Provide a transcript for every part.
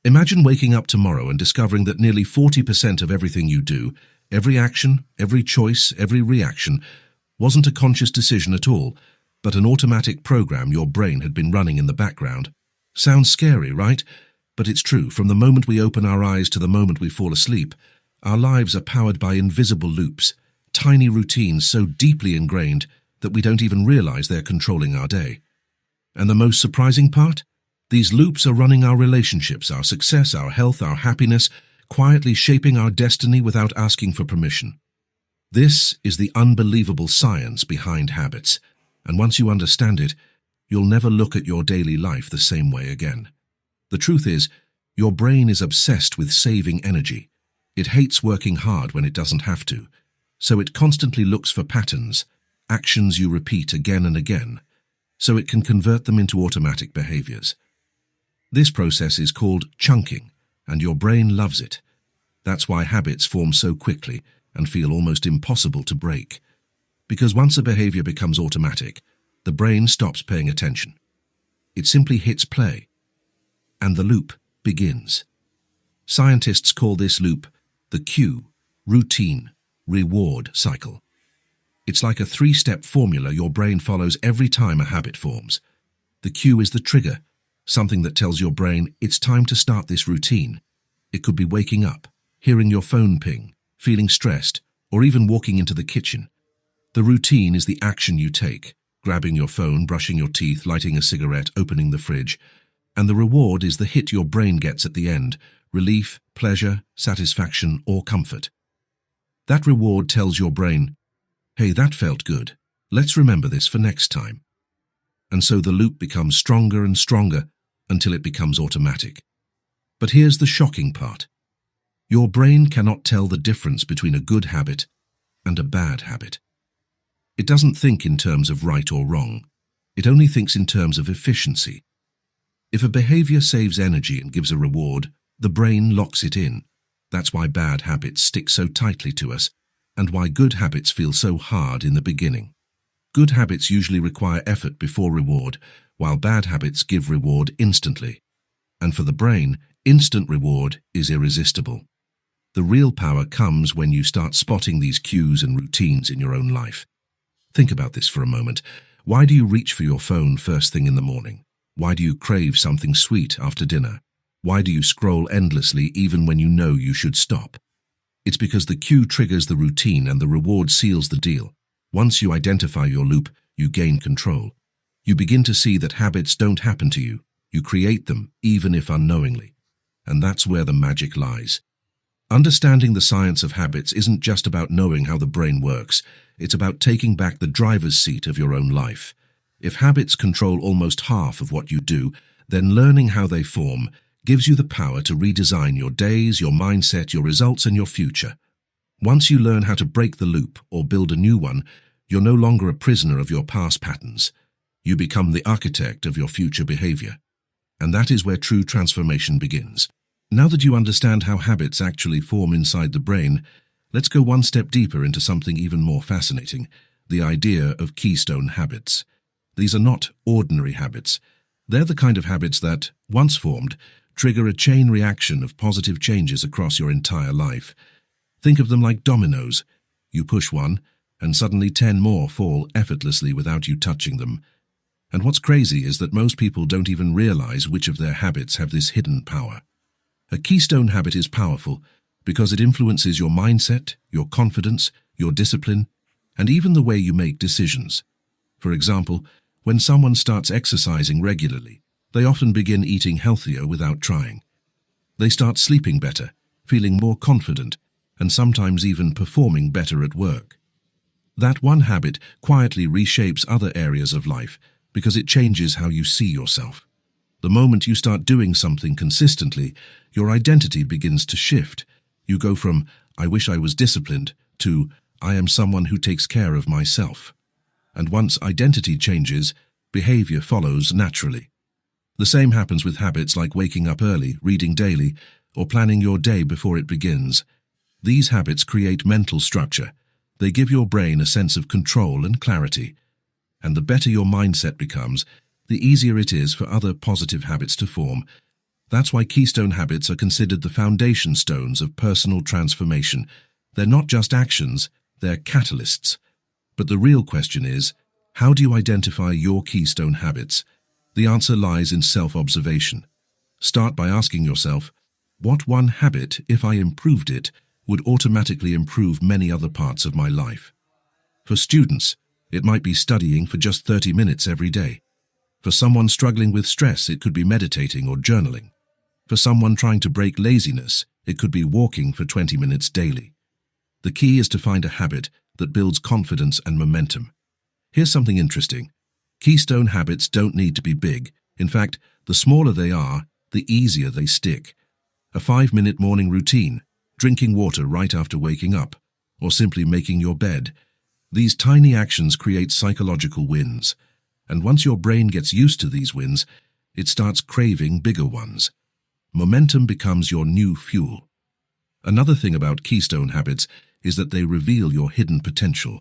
Imagine waking up tomorrow and discovering that nearly 40% of everything you do, every action, every choice, every reaction, wasn't a conscious decision at all, but an automatic program your brain had been running in the background. Sounds scary, right? But it's true. From the moment we open our eyes to the moment we fall asleep, our lives are powered by invisible loops, tiny routines so deeply ingrained that we don't even realize they're controlling our day. And the most surprising part? These loops are running our relationships, our success, our health, our happiness, quietly shaping our destiny without asking for permission. This is the unbelievable science behind habits, and once you understand it, you'll never look at your daily life the same way again. The truth is, your brain is obsessed with saving energy. It hates working hard when it doesn't have to, so it constantly looks for patterns, actions you repeat again and again, so it can convert them into automatic behaviors. This process is called chunking, and your brain loves it. That's why habits form so quickly and feel almost impossible to break. Because once a behavior becomes automatic, the brain stops paying attention. It simply hits play, and the loop begins. Scientists call this loop the cue, routine, reward cycle. It's like a three-step formula your brain follows every time a habit forms. The cue is the trigger, something that tells your brain it's time to start this routine. It could be waking up, hearing your phone ping, feeling stressed, or even walking into the kitchen. The routine is the action you take, grabbing your phone, brushing your teeth, lighting a cigarette, opening the fridge. And the reward is the hit your brain gets at the end, relief, pleasure, satisfaction, or comfort. That reward tells your brain, hey, that felt good. Let's remember this for next time. And so the loop becomes stronger and stronger until it becomes automatic. But here's the shocking part. Your brain cannot tell the difference between a good habit and a bad habit. It doesn't think in terms of right or wrong. It only thinks in terms of efficiency. If a behavior saves energy and gives a reward, the brain locks it in. That's why bad habits stick so tightly to us, and why good habits feel so hard in the beginning. Good habits usually require effort before reward, while bad habits give reward instantly. And for the brain, instant reward is irresistible. The real power comes when you start spotting these cues and routines in your own life. Think about this for a moment. Why do you reach for your phone first thing in the morning? Why do you crave something sweet after dinner? Why do you scroll endlessly even when you know you should stop? It's because the cue triggers the routine and the reward seals the deal. Once you identify your loop, you gain control. You begin to see that habits don't happen to you. You create them, even if unknowingly. And that's where the magic lies. Understanding the science of habits isn't just about knowing how the brain works. It's about taking back the driver's seat of your own life. If habits control almost half of what you do, then learning how they form gives you the power to redesign your days, your mindset, your results, and your future. Once you learn how to break the loop or build a new one, you're no longer a prisoner of your past patterns. You become the architect of your future behavior. And that is where true transformation begins. Now that you understand how habits actually form inside the brain, let's go one step deeper into something even more fascinating, the idea of keystone habits. These are not ordinary habits. They're the kind of habits that, once formed, trigger a chain reaction of positive changes across your entire life. Think of them like dominoes. You push one, and suddenly 10 more fall effortlessly without you touching them. And what's crazy is that most people don't even realize which of their habits have this hidden power. A keystone habit is powerful because it influences your mindset, your confidence, your discipline, and even the way you make decisions. For example, when someone starts exercising regularly, they often begin eating healthier without trying. They start sleeping better, feeling more confident, and sometimes even performing better at work. That one habit quietly reshapes other areas of life because it changes how you see yourself. The moment you start doing something consistently, your identity begins to shift. You go from, I wish I was disciplined, to, I am someone who takes care of myself. And once identity changes, behavior follows naturally. The same happens with habits like waking up early, reading daily, or planning your day before it begins. These habits create mental structure. They give your brain a sense of control and clarity. And the better your mindset becomes, the easier it is for other positive habits to form. That's why keystone habits are considered the foundation stones of personal transformation. They're not just actions, they're catalysts. But the real question is, how do you identify your keystone habits? The answer lies in self-observation. Start by asking yourself, what one habit, if I improved it, would automatically improve many other parts of my life? For students, it might be studying for just 30 minutes every day. For someone struggling with stress, it could be meditating or journaling. For someone trying to break laziness, it could be walking for 20 minutes daily. The key is to find a habit that builds confidence and momentum. Here's something interesting. Keystone habits don't need to be big. In fact, the smaller they are, the easier they stick. A 5-minute morning routine, drinking water right after waking up, or simply making your bed. These tiny actions create psychological wins. And once your brain gets used to these wins, it starts craving bigger ones. Momentum becomes your new fuel. Another thing about keystone habits is that they reveal your hidden potential.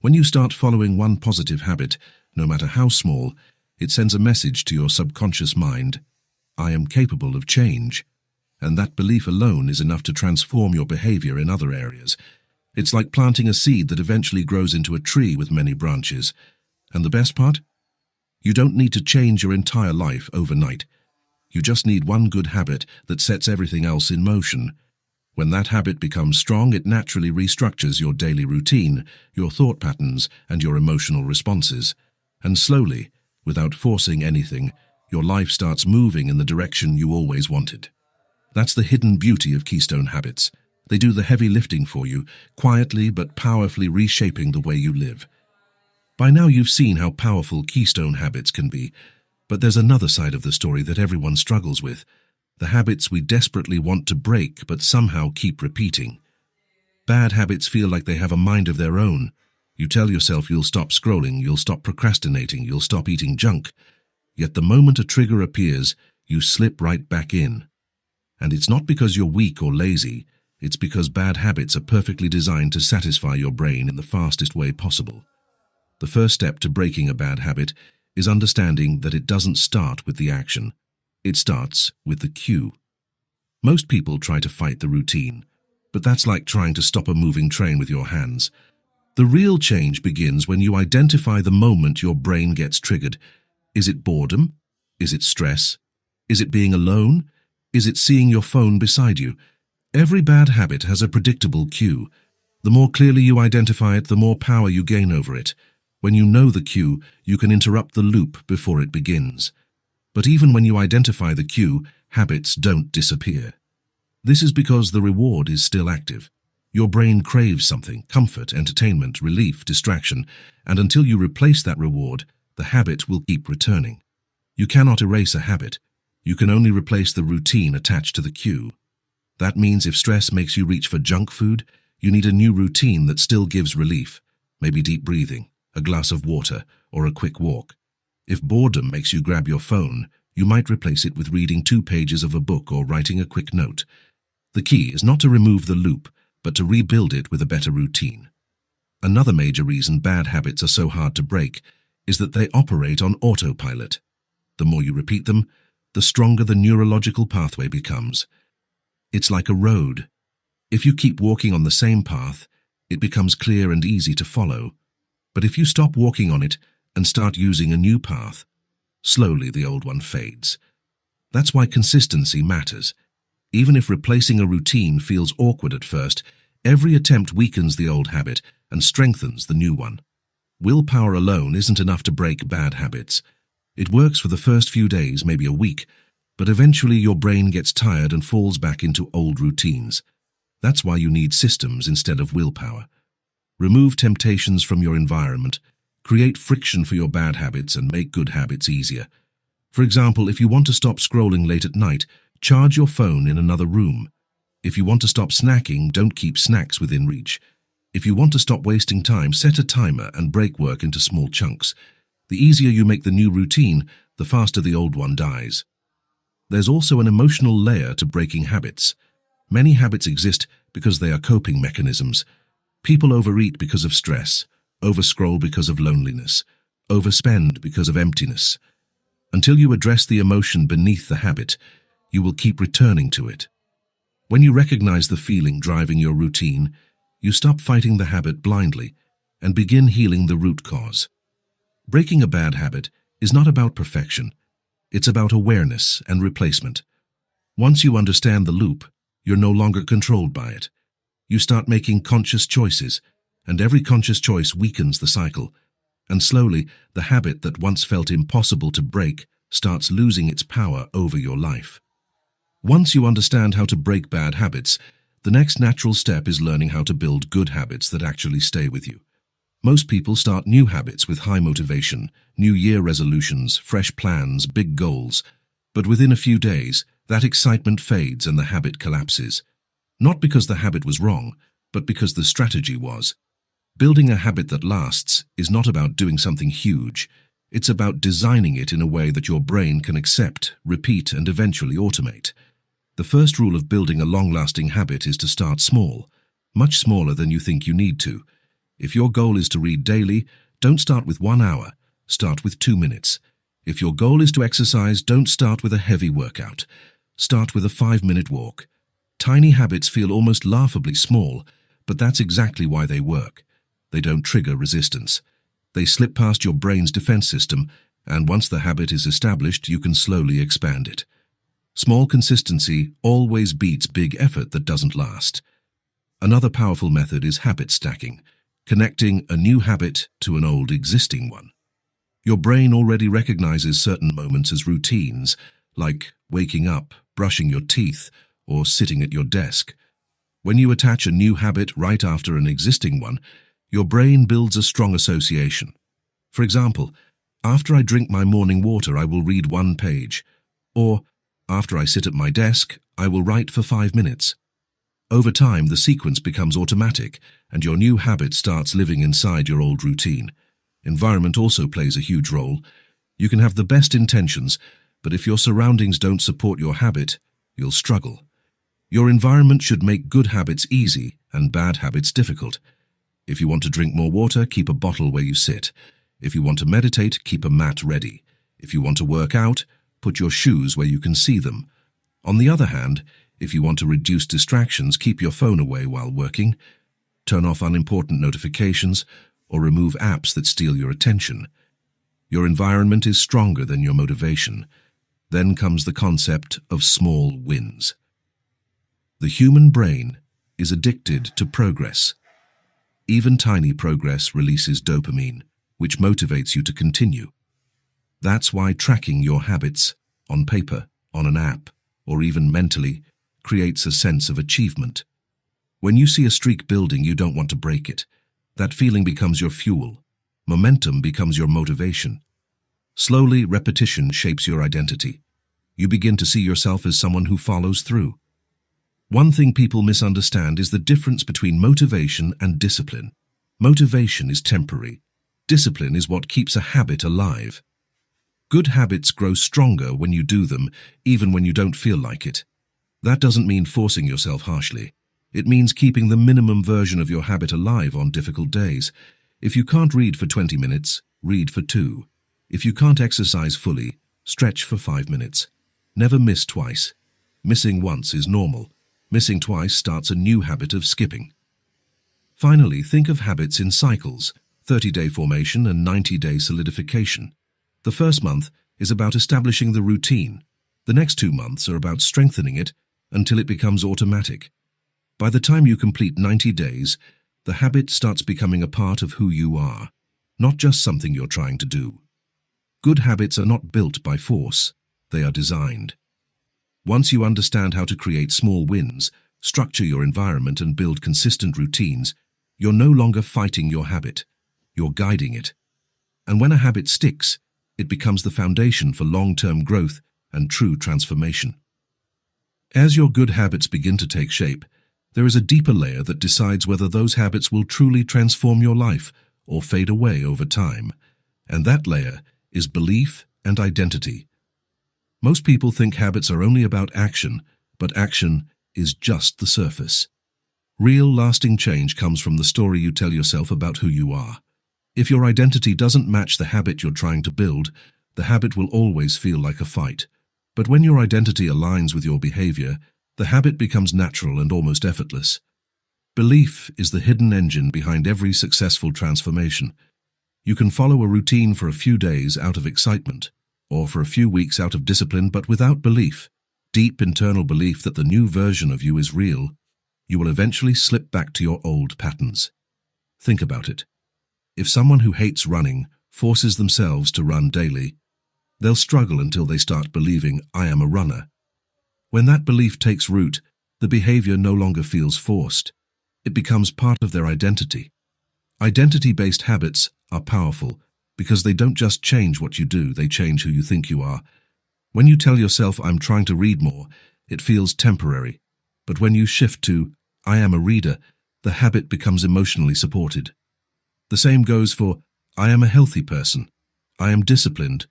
When you start following one positive habit, no matter how small, it sends a message to your subconscious mind. I am capable of change. And that belief alone is enough to transform your behavior in other areas. It's like planting a seed that eventually grows into a tree with many branches. And the best part? You don't need to change your entire life overnight. You just need one good habit that sets everything else in motion. When that habit becomes strong, it naturally restructures your daily routine, your thought patterns, and your emotional responses. And slowly, without forcing anything, your life starts moving in the direction you always wanted. That's the hidden beauty of keystone habits. They do the heavy lifting for you, quietly but powerfully reshaping the way you live. By now you've seen how powerful keystone habits can be, but there's another side of the story that everyone struggles with. The habits we desperately want to break but somehow keep repeating. Bad habits feel like they have a mind of their own. You tell yourself you'll stop scrolling, you'll stop procrastinating, you'll stop eating junk. Yet the moment a trigger appears, you slip right back in. And it's not because you're weak or lazy, it's because bad habits are perfectly designed to satisfy your brain in the fastest way possible. The first step to breaking a bad habit is understanding that it doesn't start with the action. It starts with the cue. Most people try to fight the routine, but that's like trying to stop a moving train with your hands. The real change begins when you identify the moment your brain gets triggered. Is it boredom? Is it stress? Is it being alone? Is it seeing your phone beside you? Every bad habit has a predictable cue. The more clearly you identify it, the more power you gain over it. When you know the cue, you can interrupt the loop before it begins. But even when you identify the cue, habits don't disappear. This is because the reward is still active. Your brain craves something: comfort, entertainment, relief, distraction, and until you replace that reward, the habit will keep returning. You cannot erase a habit. You can only replace the routine attached to the cue. That means if stress makes you reach for junk food, you need a new routine that still gives relief, maybe deep breathing, a glass of water, or a quick walk. If boredom makes you grab your phone, you might replace it with reading 2 pages of a book or writing a quick note. The key is not to remove the loop, but to rebuild it with a better routine. Another major reason bad habits are so hard to break is that they operate on autopilot. The more you repeat them, the stronger the neurological pathway becomes. It's like a road. If you keep walking on the same path, it becomes clear and easy to follow. But if you stop walking on it and start using a new path, slowly the old one fades. That's why consistency matters. Even if replacing a routine feels awkward at first, every attempt weakens the old habit and strengthens the new one. Willpower alone isn't enough to break bad habits. It works for the first few days, maybe a week, but eventually your brain gets tired and falls back into old routines. That's why you need systems instead of willpower. Remove temptations from your environment, create friction for your bad habits, and make good habits easier. For example, if you want to stop scrolling late at night, charge your phone in another room. If you want to stop snacking, don't keep snacks within reach. If you want to stop wasting time, set a timer and break work into small chunks. The easier you make the new routine, the faster the old one dies. There's also an emotional layer to breaking habits. Many habits exist because they are coping mechanisms. People overeat because of stress, overscroll because of loneliness, overspend because of emptiness. Until you address the emotion beneath the habit, you will keep returning to it. When you recognize the feeling driving your routine, you stop fighting the habit blindly and begin healing the root cause. Breaking a bad habit is not about perfection. It's about awareness and replacement. Once you understand the loop, you're no longer controlled by it. You start making conscious choices, and every conscious choice weakens the cycle. And slowly, the habit that once felt impossible to break starts losing its power over your life. Once you understand how to break bad habits, the next natural step is learning how to build good habits that actually stay with you. Most people start new habits with high motivation, New Year resolutions, fresh plans, big goals. But within a few days, that excitement fades and the habit collapses. Not because the habit was wrong, but because the strategy was. Building a habit that lasts is not about doing something huge. It's about designing it in a way that your brain can accept, repeat, and eventually automate. The first rule of building a long-lasting habit is to start small, much smaller than you think you need to. If your goal is to read daily, don't start with 1 hour, start with 2 minutes. If your goal is to exercise, don't start with a heavy workout. Start with a 5-minute walk. Tiny habits feel almost laughably small, but that's exactly why they work. They don't trigger resistance. They slip past your brain's defense system, and once the habit is established, you can slowly expand it. Small consistency always beats big effort that doesn't last. Another powerful method is habit stacking, connecting a new habit to an old existing one. Your brain already recognizes certain moments as routines, like waking up, brushing your teeth, or sitting at your desk. When you attach a new habit right after an existing one, your brain builds a strong association. For example, after I drink my morning water, I will read 1 page. Or, after I sit at my desk, I will write for 5 minutes. Over time, the sequence becomes automatic, and your new habit starts living inside your old routine. Environment also plays a huge role. You can have the best intentions, but if your surroundings don't support your habit, you'll struggle. Your environment should make good habits easy and bad habits difficult. If you want to drink more water, keep a bottle where you sit. If you want to meditate, keep a mat ready. If you want to work out, put your shoes where you can see them. On the other hand, if you want to reduce distractions, keep your phone away while working. Turn off unimportant notifications or remove apps that steal your attention. Your environment is stronger than your motivation. Then comes the concept of small wins. The human brain is addicted to progress. Even tiny progress releases dopamine, which motivates you to continue. That's why tracking your habits, on paper, on an app, or even mentally, creates a sense of achievement. When you see a streak building, you don't want to break it. That feeling becomes your fuel. Momentum becomes your motivation. Slowly, repetition shapes your identity. You begin to see yourself as someone who follows through. One thing people misunderstand is the difference between motivation and discipline. Motivation is temporary. Discipline is what keeps a habit alive. Good habits grow stronger when you do them, even when you don't feel like it. That doesn't mean forcing yourself harshly. It means keeping the minimum version of your habit alive on difficult days. If you can't read for 20 minutes, read for 2. If you can't exercise fully, stretch for 5 minutes. Never miss twice. Missing once is normal. Missing twice starts a new habit of skipping. Finally, think of habits in cycles, 30-day formation and 90-day solidification. The first month is about establishing the routine. The next 2 months are about strengthening it until it becomes automatic. By the time you complete 90 days, the habit starts becoming a part of who you are, not just something you're trying to do. Good habits are not built by force, they are designed. Once you understand how to create small wins, structure your environment and build consistent routines, you're no longer fighting your habit, you're guiding it. And when a habit sticks, it becomes the foundation for long-term growth and true transformation. As your good habits begin to take shape, there is a deeper layer that decides whether those habits will truly transform your life or fade away over time. And that layer is belief and identity. Most people think habits are only about action, but action is just the surface. Real, lasting change comes from the story you tell yourself about who you are. If your identity doesn't match the habit you're trying to build, the habit will always feel like a fight. But when your identity aligns with your behavior, the habit becomes natural and almost effortless. Belief is the hidden engine behind every successful transformation. You can follow a routine for a few days out of excitement, or for a few weeks out of discipline, but without belief, deep internal belief that the new version of you is real, you will eventually slip back to your old patterns. Think about it. If someone who hates running forces themselves to run daily, they'll struggle until they start believing, "I am a runner." When that belief takes root, the behavior no longer feels forced. It becomes part of their identity. Identity-based habits are powerful because they don't just change what you do, they change who you think you are. When you tell yourself, "I'm trying to read more," it feels temporary. But when you shift to, "I am a reader," the habit becomes emotionally supported. The same goes for, "I am a healthy person," "I am disciplined,"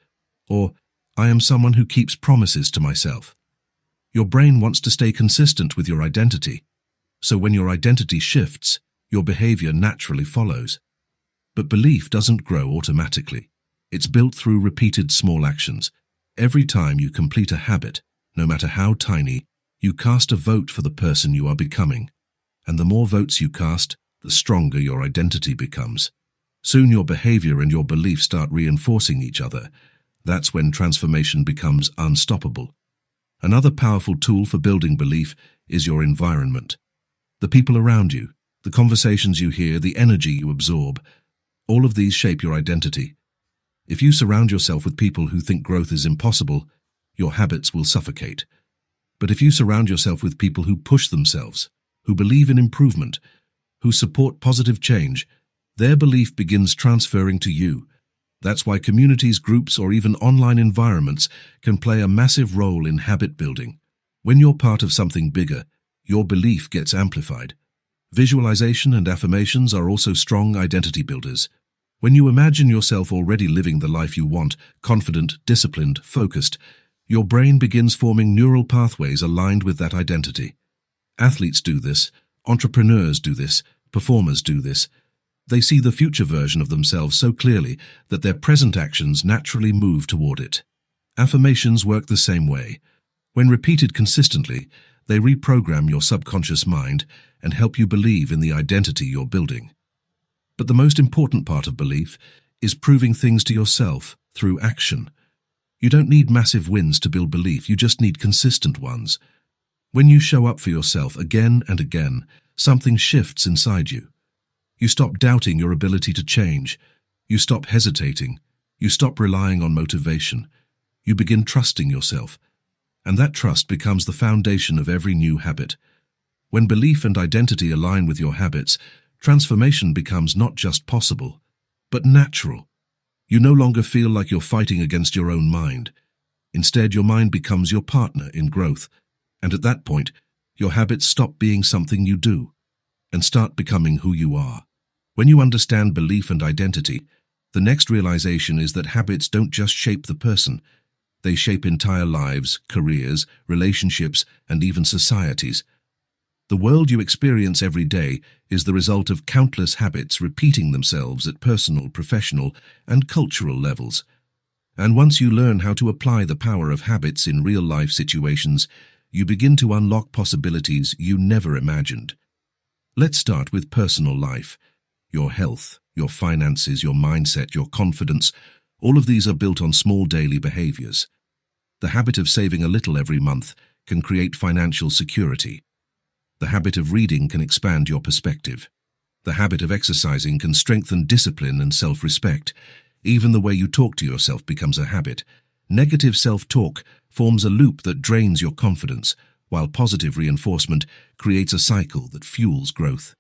or "I am someone who keeps promises to myself." Your brain wants to stay consistent with your identity. So when your identity shifts, your behavior naturally follows. But belief doesn't grow automatically. It's built through repeated small actions. Every time you complete a habit, no matter how tiny, you cast a vote for the person you are becoming. And the more votes you cast, the stronger your identity becomes. Soon your behavior and your belief start reinforcing each other. That's when transformation becomes unstoppable. Another powerful tool for building belief is your environment. The people around you, the conversations you hear, the energy you absorb, all of these shape your identity. If you surround yourself with people who think growth is impossible, your habits will suffocate. But if you surround yourself with people who push themselves, who believe in improvement, who support positive change, their belief begins transferring to you. That's why communities, groups, or even online environments can play a massive role in habit building. When you're part of something bigger, your belief gets amplified. Visualization and affirmations are also strong identity builders. When you imagine yourself already living the life you want, confident, disciplined, focused, your brain begins forming neural pathways aligned with that identity. Athletes do this, entrepreneurs do this, performers do this. They see the future version of themselves so clearly that their present actions naturally move toward it. Affirmations work the same way. When repeated consistently, they reprogram your subconscious mind and help you believe in the identity you're building. But the most important part of belief is proving things to yourself through action. You don't need massive wins to build belief, you just need consistent ones. When you show up for yourself again and again, something shifts inside you. You stop doubting your ability to change. You stop hesitating. You stop relying on motivation. You begin trusting yourself. And that trust becomes the foundation of every new habit. When belief and identity align with your habits, transformation becomes not just possible, but natural. You no longer feel like you're fighting against your own mind. Instead, your mind becomes your partner in growth. And at that point, your habits stop being something you do and start becoming who you are. When you understand belief and identity, the next realization is that habits don't just shape the person. They shape entire lives, careers, relationships, and even societies. The world you experience every day is the result of countless habits repeating themselves at personal, professional, and cultural levels. And once you learn how to apply the power of habits in real-life situations, you begin to unlock possibilities you never imagined. Let's start with personal life. Your health, your finances, your mindset, your confidence, all of these are built on small daily behaviors. The habit of saving a little every month can create financial security. The habit of reading can expand your perspective. The habit of exercising can strengthen discipline and self-respect. Even the way you talk to yourself becomes a habit. Negative self-talk forms a loop that drains your confidence, while positive reinforcement creates a cycle that fuels growth.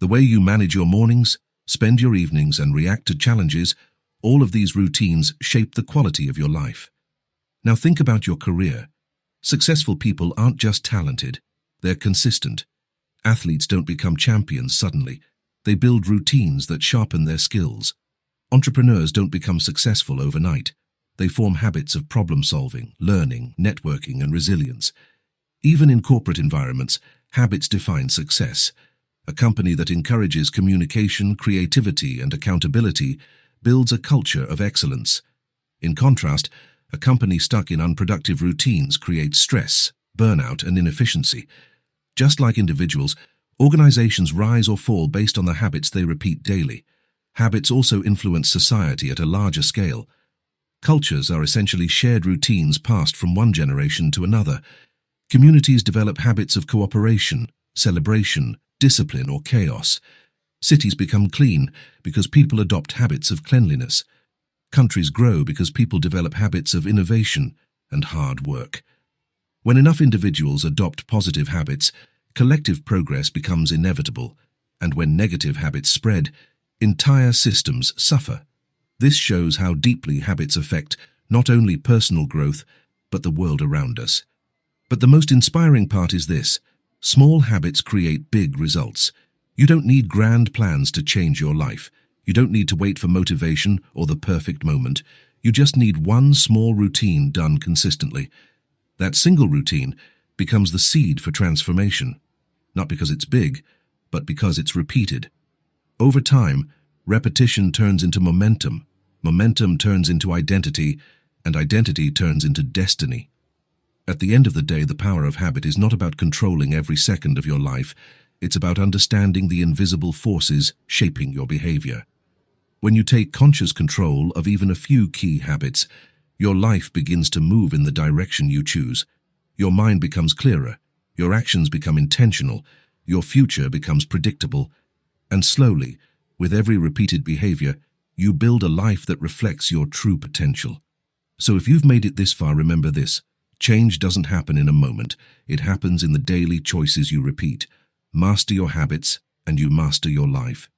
The way you manage your mornings, spend your evenings, and react to challenges, all of these routines shape the quality of your life. Now think about your career. Successful people aren't just talented, they're consistent. Athletes don't become champions suddenly. They build routines that sharpen their skills. Entrepreneurs don't become successful overnight. They form habits of problem-solving, learning, networking, and resilience. Even in corporate environments, habits define success. A company that encourages communication, creativity, and accountability builds a culture of excellence. In contrast, A company stuck in unproductive routines creates stress, burnout, and inefficiency. Just like individuals, organizations rise or fall based on the habits they repeat daily. Habits also influence society at a larger scale. Cultures are essentially shared routines passed from one generation to another. Communities develop habits of cooperation, celebration, discipline, or chaos. Cities become clean because people adopt habits of cleanliness. Countries grow because people develop habits of innovation and hard work. When enough individuals adopt positive habits, collective progress becomes inevitable, and when negative habits spread, entire systems suffer. This shows how deeply habits affect not only personal growth, but the world around us. But the most inspiring part is this: small habits create big results. You don't need grand plans to change your life. You don't need to wait for motivation or the perfect moment. You just need one small routine done consistently. That single routine becomes the seed for transformation, not because it's big, but because it's repeated. Over time, repetition turns into momentum, momentum turns into identity, and identity turns into destiny. At the end of the day, the power of habit is not about controlling every second of your life. It's about understanding the invisible forces shaping your behavior. When you take conscious control of even a few key habits, your life begins to move in the direction you choose. Your mind becomes clearer, your actions become intentional, your future becomes predictable, and slowly, with every repeated behavior, you build a life that reflects your true potential. So if you've made it this far, remember this: change doesn't happen in a moment. It happens in the daily choices you repeat. Master your habits, and you master your life.